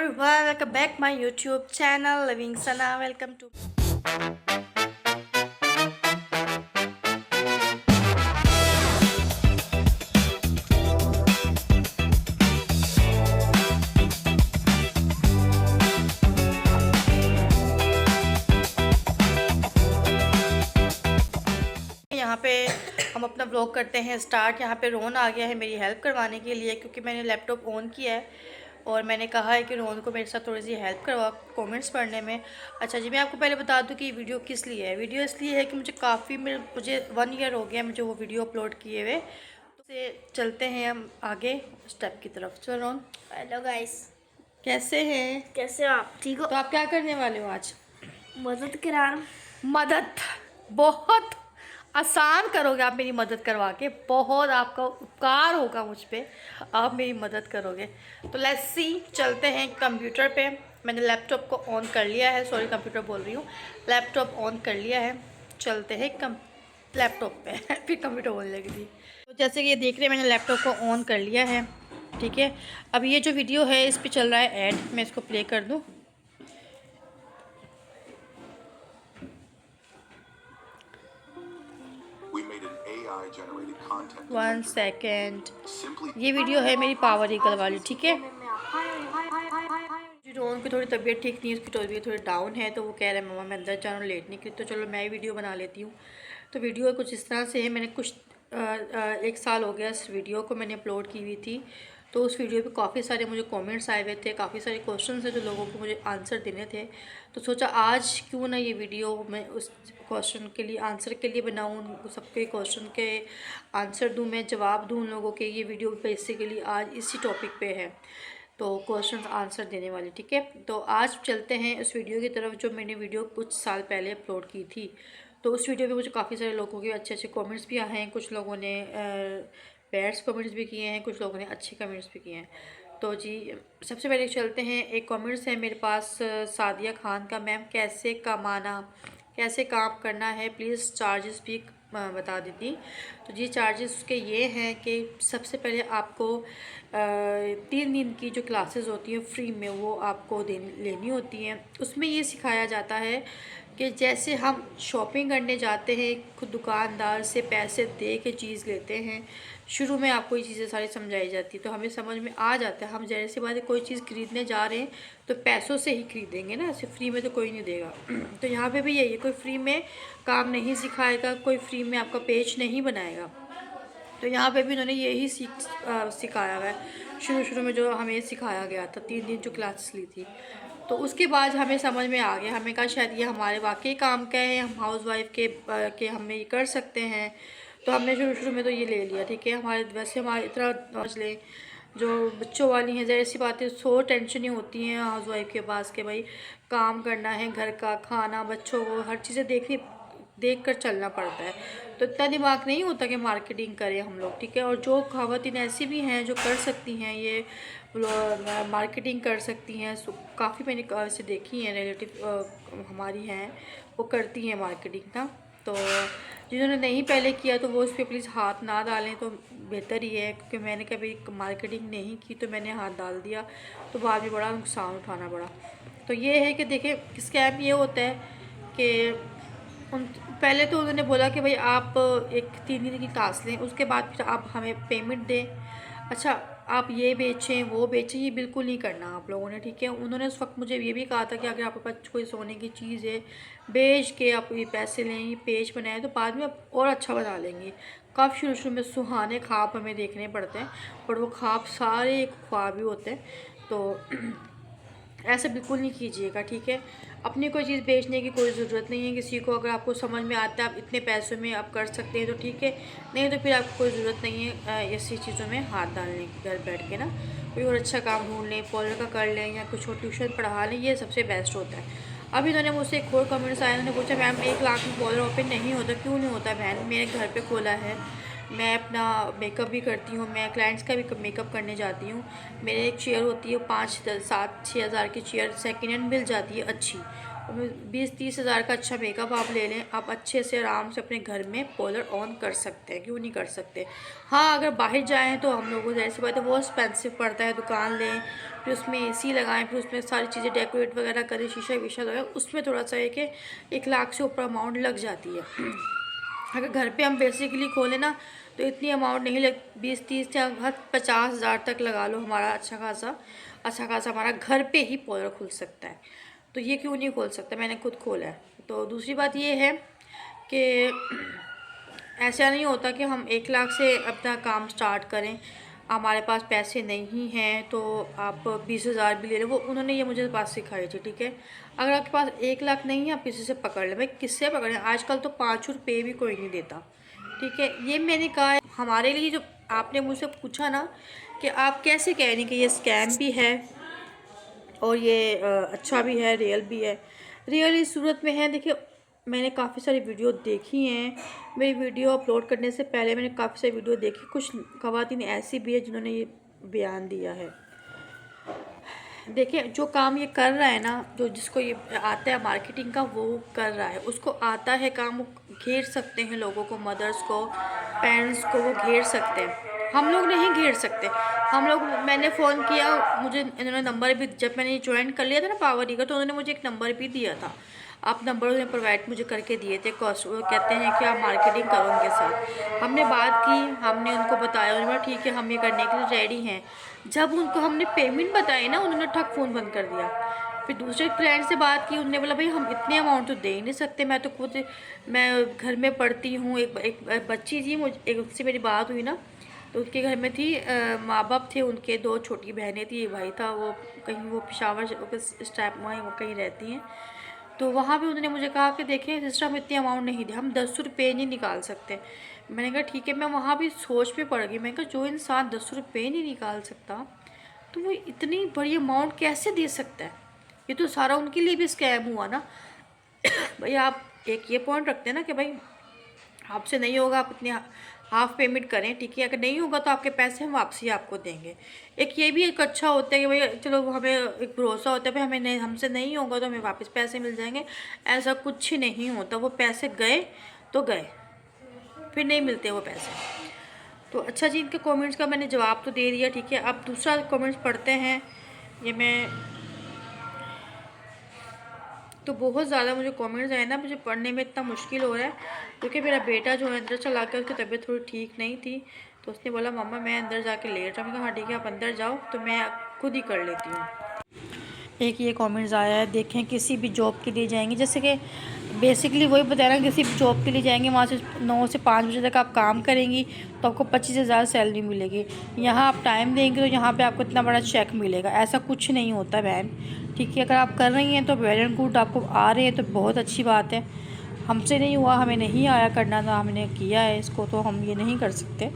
everyone, welcome back my YouTube channel Living Sana. Welcome to यहाँ पे हम अपना ब्लॉग करते हैं स्टार्ट। यहाँ पे रोन आ गया है मेरी हेल्प करवाने के लिए, क्योंकि मैंने लैपटॉप ऑन किया है और मैंने कहा है कि रोन को मेरे साथ थोड़ी सी हेल्प करवा कमेंट्स पढ़ने में। अच्छा जी, मैं आपको पहले बता दूं कि वीडियो किस लिए है। वीडियो इसलिए है कि मुझे 1 ईयर हो गया मुझे वो वीडियो अपलोड किए हुए। तो से चलते हैं हम आगे स्टेप की तरफ। चलो रोन। हेलो गाइस, कैसे हैं? कैसे हो आप? ठीक हो? तो आप क्या करने वाले हो आज? मदद करा। मदद बहुत आसान करोगे आप मेरी मदद करवा के। बहुत आपका उपकार होगा मुझ पे, आप मेरी मदद करोगे। तो लेट्स सी, चलते हैं कंप्यूटर पे। मैंने लैपटॉप को ऑन कर लिया है, सॉरी कंप्यूटर बोल रही हूँ, लैपटॉप ऑन कर लिया है। चलते हैं लैपटॉप पे फिर कंप्यूटर बोलने लगी थी। तो जैसे कि ये देख रहे हैं, मैंने लैपटॉप को ऑन कर लिया है। ठीक है, अब ये जो वीडियो है इस पर चल रहा है ऐड, मैं इसको प्ले कर दूँ। 1 सेकेंड, ये वीडियो है मेरी पावर ईगल वाली। ठीक है, रोहन की थोड़ी तबीयत ठीक नहीं है, उसकी तबीयत थोड़ी डाउन है, तो वो कह रहे हैं मम्मा मैं अंदर जाना लेट नहीं की, तो चलो मैं ही वीडियो बना लेती हूँ। तो वीडियो कुछ इस तरह से है। मैंने कुछ 1 साल हो गया इस वीडियो को मैंने अपलोड की हुई थी। तो उस वीडियो पे काफ़ी सारे मुझे कमेंट्स आए हुए थे, काफ़ी सारे क्वेश्चन थे जो लोगों को मुझे आंसर देने थे। तो सोचा आज क्यों ना ये वीडियो मैं उस क्वेश्चन के लिए आंसर के लिए बनाऊँ, सबके क्वेश्चन के आंसर दूँ, मैं जवाब दूँ उन लोगों के। ये वीडियो बेसिकली आज इसी टॉपिक पे है, तो क्वेश्चन आंसर देने वाली। ठीक है, तो आज चलते हैं उस वीडियो की तरफ जो मैंने वीडियो कुछ साल पहले अपलोड की थी। तो उस वीडियो पे मुझे काफ़ी सारे लोगों के अच्छे अच्छे कमेंट्स भी आए हैं। कुछ लोगों ने बैड्स कमेंट्स भी किए हैं, कुछ लोगों ने अच्छे कमेंट्स भी किए हैं। तो जी सबसे पहले चलते हैं, एक कमेंट्स है मेरे पास सादिया खान का, मैम कैसे कमाना, कैसे काम करना है, प्लीज़ चार्जेस भी बता देती। तो जी चार्जेस उसके ये हैं कि सबसे पहले आपको 3 दिन की जो क्लासेस होती हैं फ्री में वो आपको लेनी होती हैं। उसमें ये सिखाया जाता है कि जैसे हम शॉपिंग करने जाते हैं, खुद दुकानदार से पैसे दे के चीज़ लेते हैं, शुरू में आपको ये चीज़ें सारी समझाई जाती है, तो हमें समझ में आ जाता है। हम जैसे सी बात है, कोई चीज़ खरीदने जा रहे हैं तो पैसों से ही खरीदेंगे ना, ऐसे फ्री में तो कोई नहीं देगा। तो यहाँ पे भी यही है, कोई फ्री में काम नहीं सिखाएगा, कोई फ्री में आपका पेज नहीं बनाएगा। तो यहाँ पे भी उन्होंने यही सिखाया हुआ है। शुरू में जो हमें सिखाया गया था, 3 दिन जो क्लास ली थी, तो उसके बाद हमें समझ में आ गया। हमें कहा शायद ये हमारे वाकई काम का है, हम हाउस वाइफ के हमें ये कर सकते हैं। तो हमने शुरू में तो ये ले लिया। ठीक है, वैसे हमारे इतना समझ लें जो बच्चों वाली हैं, ज़ाहिर सी बात है 100 टेंशनें होती हैं हाउस वाइफ के पास के भाई काम करना है, घर का खाना, बच्चों को हर चीज़ें देख कर चलना पड़ता है। तो इतना दिमाग नहीं होता कि मार्केटिंग करें हम लोग। ठीक है, और जो ख़वातीन ऐसी भी हैं जो कर सकती हैं, ये मार्केटिंग कर सकती हैं, काफ़ी मैंने ऐसे देखी हैं, रिलेटिव हमारी हैं, वो करती हैं मार्केटिंग ना। तो जिन्होंने नहीं पहले किया तो वो उस पर प्लीज़ हाथ ना डालें, तो बेहतर ही है। क्योंकि मैंने कभी मार्केटिंग नहीं की तो मैंने हाथ डाल दिया, तो बाद में बड़ा नुकसान उठाना पड़ा। तो ये है कि देखें, स्कैम ये होता है कि पहले तो उन्होंने बोला कि भाई आप एक 3 दिन की क्लास लें, उसके बाद फिर आप हमें पेमेंट दें। अच्छा, आप ये बेचें वो बेचें, ये बिल्कुल नहीं करना आप लोगों ने। ठीक है, उन्होंने उस वक्त मुझे ये भी कहा था कि अगर आपके पास कोई सोने की चीज़ है, बेच के आप ये पैसे लें, ये पेज बनाएं, तो बाद में आप और अच्छा बना लेंगे। काफ़ी शुरू में सुहाने ख्वाब हमें देखने पड़ते हैं, पर वो ख्वाब सारे ख्वाब ही होते हैं। तो ऐसा बिल्कुल नहीं कीजिएगा। ठीक है, अपनी कोई चीज़ बेचने की कोई ज़रूरत नहीं है किसी को। अगर आपको समझ में आता है आप इतने पैसों में आप कर सकते हैं तो ठीक है, नहीं तो फिर आपको कोई ज़रूरत नहीं है ऐसी चीज़ों में हाथ डालने की। घर बैठ के ना कोई और अच्छा काम ढूंढ लें, पार्लर का कर लें या कुछ और ट्यूशन पढ़ा लें, ये सबसे बेस्ट होता है। अभी इन्होंने मुझसे एक और कमेंट्स आए, उन्होंने पूछा मैम 1 लाख में पार्लर ओपन नहीं होता, क्यों नहीं होता बहन? मेरे घर पर खोला है, मैं अपना मेकअप भी करती हूँ, मैं क्लाइंट्स का भी मेकअप करने जाती हूँ। मेरे एक चेयर होती है 5 7 6 हज़ार की चेयर, सेकेंड हैंड मिल जाती है अच्छी, 20-30 हज़ार का अच्छा मेकअप आप ले लें, आप अच्छे से आराम से अपने घर में पार्लर ऑन कर सकते हैं, क्यों नहीं कर सकते। हाँ, अगर बाहर जाएँ तो हम लोगों को ऐसी बात है वो एक्सपेंसिव पड़ता है, दुकान लें फिर उसमें एसी लगाएं, फिर उसमें सारी चीज़ें डेकोरेट वगैरह करें, शीशा वीशा लगाएं, उसमें थोड़ा सा है कि 1 लाख से ऊपर अमाउंट लग जाती है। अगर घर पे हम बेसिकली खोलें ना तो इतनी अमाउंट नहीं लग, 20-30 या 50 हज़ार तक लगा लो, हमारा अच्छा खासा हमारा घर पे ही पार्लर खुल सकता है। तो ये क्यों नहीं खोल सकता, मैंने खुद खोला है। तो दूसरी बात ये है कि ऐसा नहीं होता कि हम 1 लाख से अपना काम स्टार्ट करें, हमारे पास पैसे नहीं हैं तो आप 20 हज़ार भी ले लो। वो उन्होंने ये मुझे बात सिखाई थी, ठीक है। अगर आपके पास 1 लाख नहीं है आप किसी से पकड़ लें, भाई किससे पकड़ें, आजकल तो 5 रुपये भी कोई नहीं देता, ठीक है। ये मैंने कहा है हमारे लिए। जो आपने मुझसे पूछा ना कि आप कैसे कह रही कि ये स्कैम भी है और ये अच्छा भी है, रियल भी है। रियल इस सूरत में है, देखिए मैंने काफ़ी सारी वीडियो देखी हैं, मेरी वीडियो अपलोड करने से पहले मैंने काफ़ी सारी वीडियो देखी, कुछ ख़वातीन ऐसी भी है जिन्होंने ये बयान दिया है। देखिए जो काम ये कर रहा है ना, जो जिसको ये आता है मार्केटिंग का, वो कर रहा है, उसको आता है काम, वो घेर सकते हैं लोगों को, मदर्स को, पेरेंट्स को वो घेर सकते हैं। हम लोग नहीं घेर सकते। हम लोग, मैंने फ़ोन किया, मुझे इन्होंने नंबर भी, जब मैंने ज्वाइन कर लिया था ना पावर ईगर, तो उन्होंने मुझे एक नंबर भी दिया था। आप नंबर उन्होंने प्रोवाइड मुझे करके दिए थे, कॉस्ट, वो कहते हैं कि आप मार्केटिंग करो उनके साथ। हमने बात की, हमने उनको बताया, उन्होंने बोला ठीक है हम ये करने के लिए रेडी हैं। जब उनको हमने पेमेंट बताई ना, उन्होंने ठक फ़ोन बंद कर दिया। फिर दूसरे क्लाइंट से बात की, उन्होंने बोला भाई हम इतने अमाउंट तो दे ही नहीं सकते, मैं तो खुद, मैं घर में पढ़ती हूँ, एक बच्ची थी, मुझे एक उससे मेरी बात हुई ना, तो उसके घर में थी, माँ बाप थे उनके, 2 छोटी बहनें थी, एक भाई था, वो कहीं वो पेशावर इस टाइप वहीं वो कहीं रहती हैं। तो वहाँ पे उन्होंने मुझे कहा कि देखिए सिस्टर हम इतनी अमाउंट नहीं दे, हम 10 रुपये नहीं निकाल सकते। मैंने कहा ठीक है। मैं वहाँ भी सोच में पड़ गई, मैंने कहा जो इंसान 10 रुपये नहीं निकाल सकता तो वो इतनी बड़ी अमाउंट कैसे दे सकता है। ये तो सारा उनके लिए भी स्कैम हुआ ना। भाई आप एक ये पॉइंट रखते हैं ना कि भाई आपसे नहीं होगा, आप इतनी हाफ पेमेंट करें, ठीक है। अगर नहीं होगा तो आपके पैसे हम वापसी आपको देंगे। एक ये भी एक अच्छा होता है कि भाई चलो हमें एक भरोसा होता है भाई हमें नहीं, हमसे नहीं होगा तो हमें वापस पैसे मिल जाएंगे। ऐसा कुछ नहीं होता, वो पैसे गए तो गए, फिर नहीं मिलते वो पैसे। तो अच्छा जी, इनके कमेंट्स का मैंने जवाब तो दे दिया, ठीक है। अब दूसरा कमेंट्स पढ़ते हैं। ये मैं तो बहुत ज़्यादा मुझे कमेंट्स आए ना, मुझे पढ़ने में इतना मुश्किल हो रहा है क्योंकि मेरा बेटा जो है अंदर चला कर, उसकी तबीयत थोड़ी ठीक नहीं थी, तो उसने बोला मम्मा मैं अंदर जाके लेट रहा हूँ। हाँ ठीक है आप अंदर जाओ, तो मैं खुद ही कर लेती हूँ। एक ये कमेंट्स आया है, देखें किसी भी जॉब के लिए जाएंगे, जैसे कि बेसिकली वही बताया ना, किसी भी जॉब के लिए जाएंगे वहाँ से 9 से 5 बजे तक आप काम करेंगी तो आपको 25 हज़ार सैलरी मिलेगी। यहाँ आप टाइम देंगे तो यहाँ पे आपको इतना बड़ा चेक मिलेगा, ऐसा कुछ नहीं होता बहन, ठीक है। अगर आप कर रही हैं तो वेल एंड गुड, आपको आ रहे हैं तो बहुत अच्छी बात है। हमसे नहीं हुआ, हमें नहीं आया करना था, हमने किया है इसको, तो हम ये नहीं कर सकते।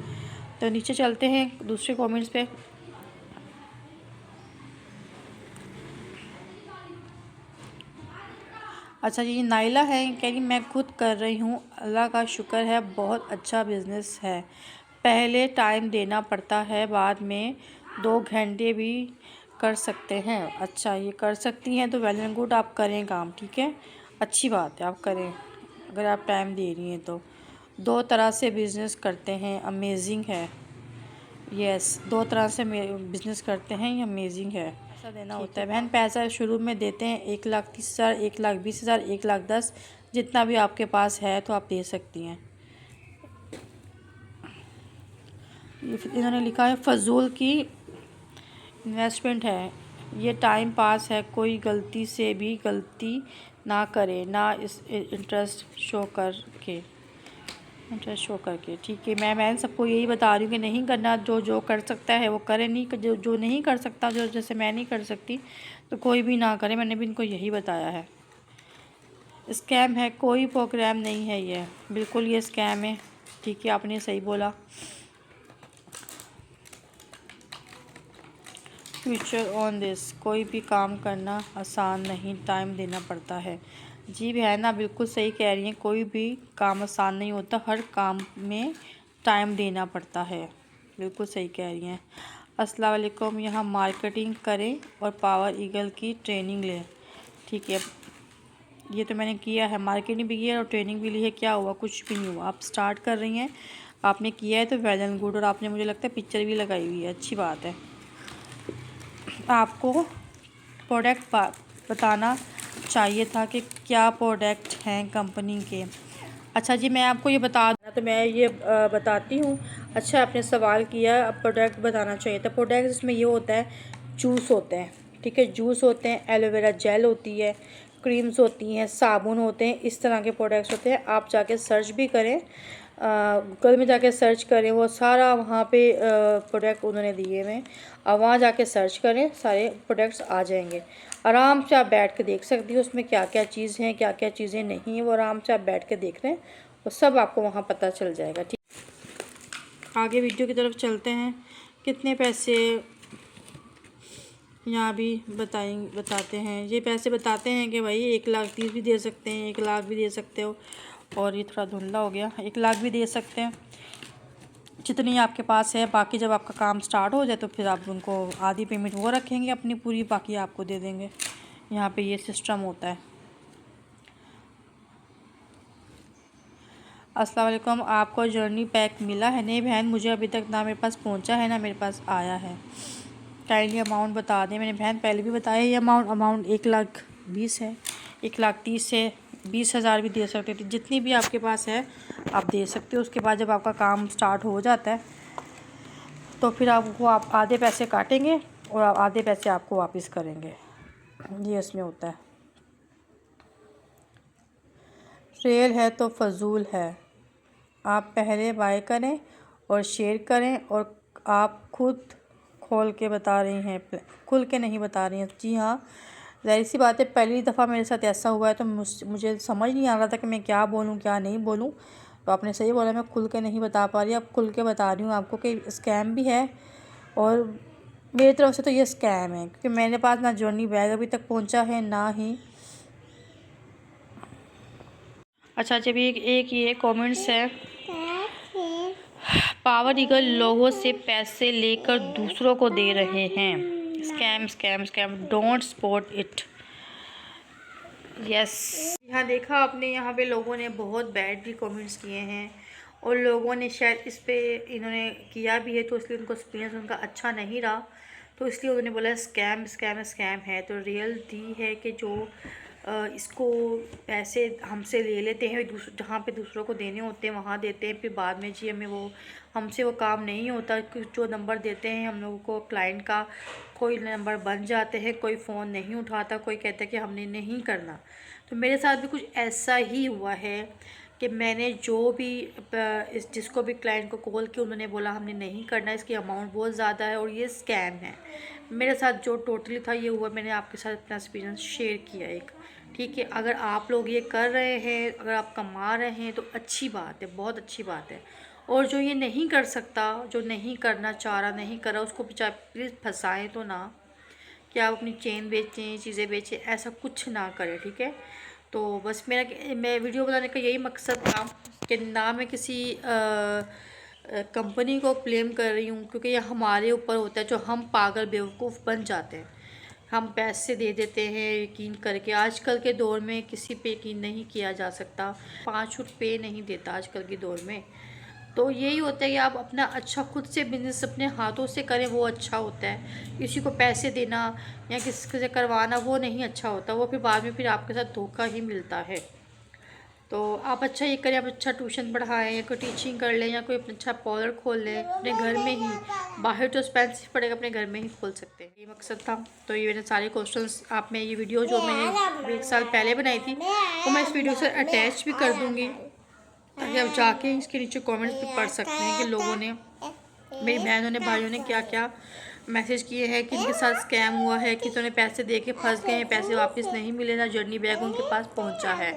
तो नीचे चलते हैं दूसरे कॉमेंट्स पे। अच्छा जी, नाइला है, कह रही मैं खुद कर रही हूँ, अल्लाह का शुक्र है, बहुत अच्छा बिज़नेस है। पहले टाइम देना पड़ता है, बाद में 2 घंटे भी कर सकते हैं। अच्छा ये कर सकती हैं तो वेल एंड गुड, आप करें काम, ठीक है, अच्छी बात है आप करें अगर आप टाइम दे रही हैं तो। 2 तरह से बिज़नेस करते हैं, अमेजिंग है। यस 2 तरह से बिज़नेस करते हैं, ये अमेजिंग है। पैसा देना होता है बहन, पैसा शुरू में देते हैं 1,30,000, 1,20,000, 1,10,000, जितना भी आपके पास है तो आप दे सकती हैं। इन्होंने लिखा है फजूल की इन्वेस्टमेंट है, ये टाइम पास है, कोई गलती से भी गलती ना करे, ना इस इंटरेस्ट शो करके, ठीक है। मैं सबको यही बता रही हूँ कि नहीं करना, जो कर सकता है वो करे, नहीं जो नहीं कर सकता, जो जैसे मैं नहीं कर सकती तो कोई भी ना करे, मैंने भी इनको यही बताया है। स्कैम है, कोई प्रोग्राम नहीं है ये, बिल्कुल ये स्कैम है, ठीक है आपने सही बोला। फ्यूचर ऑन दिस, कोई भी काम करना आसान नहीं, टाइम देना पड़ता है। जी बहन आप बिल्कुल सही कह रही हैं, कोई भी काम आसान नहीं होता, हर काम में टाइम देना पड़ता है, बिल्कुल सही कह रही हैं। अस्सलाम वालेकुम, यहाँ मार्केटिंग करें और पावर ईगल की ट्रेनिंग लें, ठीक है। ये तो मैंने किया है, मार्केटिंग भी किया और ट्रेनिंग भी ली है। क्या हुआ? कुछ भी नहीं हुआ। आप स्टार्ट कर रही हैं, आपने किया है तो वेल एंड गुड। और आपने मुझे लगता है पिक्चर भी लगाई हुई है, अच्छी बात है। आपको प्रोडक्ट बताना चाहिए था कि क्या प्रोडक्ट हैं कंपनी के। अच्छा जी, मैं आपको ये बता दूँ तो मैं ये बताती हूँ। अच्छा, आपने सवाल किया, अब प्रोडक्ट बताना चाहिए था। प्रोडक्ट इसमें ये होता है, जूस होते हैं, ठीक है, जूस होते हैं, एलोवेरा जेल होती है, क्रीम्स होती हैं, साबुन होते हैं, इस तरह के प्रोडक्ट्स होते हैं। आप जाके सर्च भी करें, गूगल में जाके सर्च करें, वो सारा वहाँ पे प्रोडक्ट उन्होंने दिए हुए हैं। अब वहाँ जाके सर्च करें, सारे प्रोडक्ट्स आ जाएंगे। आराम से आप बैठ के देख सकती हो उसमें क्या क्या चीज़ हैं, क्या क्या चीज़ें नहीं हैं। वो आराम से आप बैठ के देख रहे हैं, वो सब आपको वहाँ पता चल जाएगा। ठीक, आगे वीडियो की तरफ चलते हैं। कितने पैसे यहाँ भी बताते हैं। ये पैसे बताते हैं कि भाई 1,30,000 भी दे सकते हैं, 1,00,000 भी दे सकते हो। और ये थोड़ा धुंधला हो गया, 1,00,000 भी दे सकते हैं, जितनी आपके पास है। बाकी जब आपका काम स्टार्ट हो जाए तो फिर आप उनको आधी पेमेंट वो रखेंगे अपनी पूरी, बाकी आपको दे देंगे। यहाँ पे ये सिस्टम होता है। अस्सलाम वालेकुम, आपको जर्नी पैक मिला है? नहीं बहन, मुझे अभी तक ना मेरे पास पहुँचा है ना मेरे पास आया है। काइंडली अमाउंट बता दें। मैंने बहन पहले भी बताया ये अमाउंट 1,20,000 है, 1,30,000 है, 20,000 भी दे सकते थे, जितनी भी आपके पास है आप दे सकते हो। उसके बाद जब आपका काम स्टार्ट हो जाता है तो फिर आप आधे पैसे काटेंगे और आधे पैसे आपको वापस करेंगे। ये इसमें होता है। सेल है तो फजूल है। आप पहले बाय करें और शेयर करें। और आप खुद खोल के बता रही हैं, खुल के नहीं बता रही हैं। जी हाँ, ज़ाहिर सी बात है, पहली दफ़ा मेरे साथ ऐसा हुआ है तो मुझे समझ नहीं आ रहा था कि मैं क्या बोलूँ क्या नहीं बोलूँ। तो आपने सही बोला, मैं खुल के नहीं बता पा रही। अब खुल के बता रही हूँ आपको कि स्कैम भी है और मेरी तरफ से तो ये स्कैम है, क्योंकि मेरे पास ना जर्नी बैग अभी तक पहुँचा है ना ही। अच्छा, जब एक ये कमेंट्स है, पावर ईगल लोगों से पैसे लेकर दूसरों को दे रहे हैं। Scam scam scam, don't support it. Yes, यहाँ देखा आपने, यहाँ पे लोगों ने बहुत बैड भी कमेंट्स किए हैं और लोगों ने शायद इस पे इन्होंने किया भी है, तो इसलिए उनको एक्सपीरियंस उनका अच्छा नहीं रहा, तो इसलिए उन्होंने बोला स्कैम स्कैम स्कैम है। तो रियलिटी है कि जो इसको पैसे हमसे ले लेते हैं, जहाँ पे दूसरों को देने होते हैं वहाँ देते हैं, फिर बाद में जी हमें वो हमसे वो काम नहीं होता। जो नंबर देते हैं हम लोगों को क्लाइंट का, कोई नंबर बन जाते हैं, कोई फ़ोन नहीं उठाता, कोई कहता है कि हमने नहीं करना। तो मेरे साथ भी कुछ ऐसा ही हुआ है कि मैंने जो भी जिसको भी क्लाइंट को कॉल किया, उन्होंने बोला हमने नहीं करना, इसकी अमाउंट बहुत ज़्यादा है और ये स्कैम है। मेरे साथ जो टोटली था ये हुआ, मैंने आपके साथ अपना एक्सपीरियंस शेयर किया एक। ठीक है, अगर आप लोग ये कर रहे हैं, अगर आप कमा रहे हैं तो अच्छी बात है, बहुत अच्छी बात है। और जो ये नहीं कर सकता, जो नहीं करना चाह रहा, नहीं कर रहा, उसको बेचारा प्लीज़ फंसाएं तो ना, कि आप अपनी चेन बेचें, चीज़ें बेचें, ऐसा कुछ ना करें। ठीक है, तो बस मैं वीडियो बनाने का यही मकसद था कि ना मैं किसी कंपनी को ब्लेम कर रही हूँ, क्योंकि ये हमारे ऊपर होता है, जो हम पागल बेवकूफ़ बन जाते हैं, हम पैसे दे देते हैं यकीन करके। आजकल के दौर में किसी पे यकीन नहीं किया जा सकता, 5 रुपये नहीं देता आजकल के दौर में। तो यही होता है कि आप अपना अच्छा खुद से बिज़नेस अपने हाथों से करें, वो अच्छा होता है। किसी को पैसे देना या किसी से करवाना वो नहीं अच्छा होता, वो फिर बाद में फिर आपके साथ धोखा ही मिलता है। तो आप अच्छा ये करें, आप अच्छा ट्यूशन पढ़ाएं या कोई टीचिंग कर लें या कोई अच्छा पार्लर खोल लें अपने घर में ही। बाहर तो एक्सपेंसिव पड़ेगा, अपने घर में ही खोल सकते हैं, ये मकसद था। तो ये मैंने सारे क्वेश्चंस आप में ये वीडियो जो मैंने 1 साल पहले बनाई थी वो मैं इस वीडियो से अटैच भी कर दूँगी, ताकि आप जाके इसके नीचे कमेंट्स भी पढ़ सकते हैं कि लोगों ने, मेरी बहनों ने, भाइयों ने क्या क्या मैसेज किए हैं कि इनके साथ स्कैम हुआ है, कि तो पैसे दे के फंस गए हैं, पैसे वापस नहीं मिले, ना जर्नी बैग उनके पास पहुंचा है।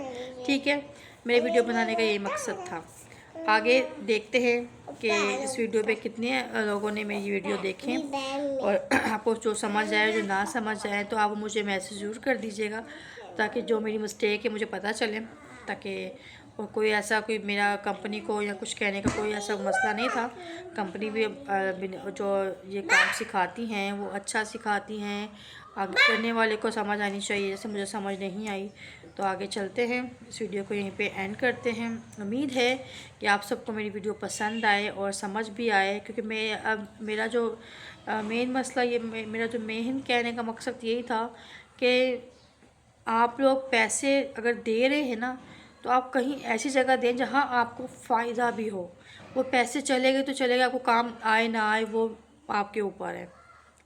ठीक है, मेरे वीडियो बनाने का यही मकसद था। आगे देखते हैं कि इस वीडियो पे कितने लोगों ने मेरी वीडियो देखें, और आपको जो समझ आए, जो ना समझ आए तो आप मुझे मैसेज ज़रूर कर दीजिएगा, ताकि जो मेरी मिस्टेक है मुझे पता चले, ताकि और कोई ऐसा कोई मेरा कंपनी को या कुछ कहने का कोई ऐसा मसला नहीं था। कंपनी भी जो ये काम सिखाती हैं वो अच्छा सिखाती हैं, आगे करने वाले को समझ आनी चाहिए, जैसे मुझे समझ नहीं आई। तो आगे चलते हैं, इस वीडियो को यहीं पे एंड करते हैं। उम्मीद है कि आप सबको मेरी वीडियो पसंद आए और समझ भी आए, क्योंकि मैं अब मेरा जो मेन मसला ये मेरा जो मेन कहने का मकसद यही था कि आप लोग पैसे अगर दे रहे हैं ना, तो आप कहीं ऐसी जगह दें जहां आपको फ़ायदा भी हो। वो पैसे चले गए तो चले गए, आपको काम आए ना आए वो आपके ऊपर है,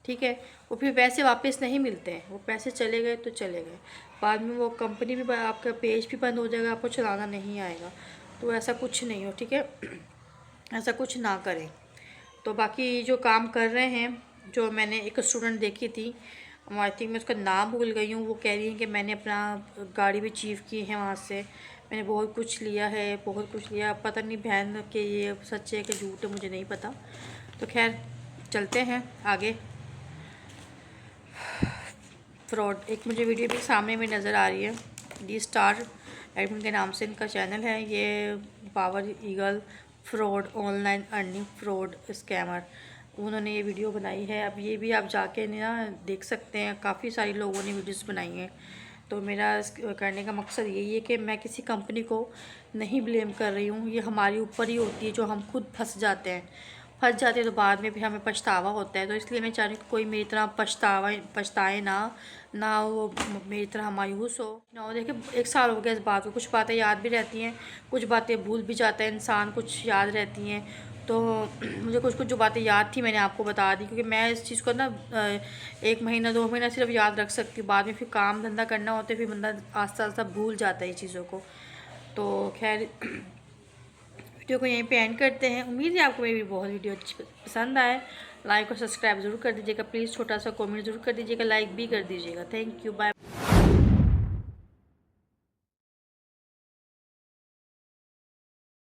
ठीक है। वो फिर पैसे वापस नहीं मिलते हैं, वो पैसे चले गए तो चले गए। बाद में वो कंपनी भी आपका पेज भी बंद हो जाएगा, आपको चलाना नहीं आएगा। तो ऐसा कुछ नहीं हो, ठीक है। ऐसा कुछ ना करें। तो बाकी जो काम कर रहे हैं, जो मैंने एक स्टूडेंट देखी थी, आई थिंक मैं उसका नाम भूल गई हूँ, वो कह रही है कि मैंने अपना गाड़ी भी अचीव की है वहाँ से, मैंने बहुत कुछ लिया है, बहुत कुछ लिया। पता नहीं बहन के ये सच है कि झूठ है, मुझे नहीं पता। तो खैर चलते हैं आगे। फ्रॉड एक मुझे वीडियो भी सामने में नज़र आ रही है, डी स्टार एडमिन के नाम से इनका चैनल है। ये power eagle fraud online earning fraud scammer, उन्होंने ये वीडियो बनाई है। अब ये भी आप जाके ना देख सकते हैं, काफ़ी सारे लोगों ने वीडियोस बनाई हैं। तो मेरा करने का मकसद यही है कि मैं किसी कंपनी को नहीं ब्लेम कर रही हूँ, ये हमारे ऊपर ही होती है जो हम खुद फंस जाते हैं तो बाद में भी हमें पछतावा होता है। तो इसलिए मैं चाह रही हूँ कि कोई मेरी तरह पछताए ना वो मेरी तरह मायूस हो ना हो। देखिए 1 साल हो गया इस बात को, कुछ बातें याद भी रहती हैं, कुछ बातें भूल भी जाता है इंसान, कुछ याद रहती हैं। तो मुझे कुछ जो बातें याद थी मैंने आपको बता दी, क्योंकि मैं इस चीज़ को ना 1 महीना 2 महीना सिर्फ याद रख सकती हूँ, बाद में फिर काम धंधा करना होता है, फिर बंदा आस्ता आस्ता भूल जाता है चीज़ों को। तो खैर वीडियो को यहीं पे एंड करते हैं। उम्मीद है आपको मेरी बहुत वीडियो अच्छी पसंद आए। लाइक और सब्सक्राइब ज़रूर कर दीजिएगा प्लीज़, छोटा सा कमेंट ज़रूर कर दीजिएगा, लाइक भी कर दीजिएगा। Thank you, bye.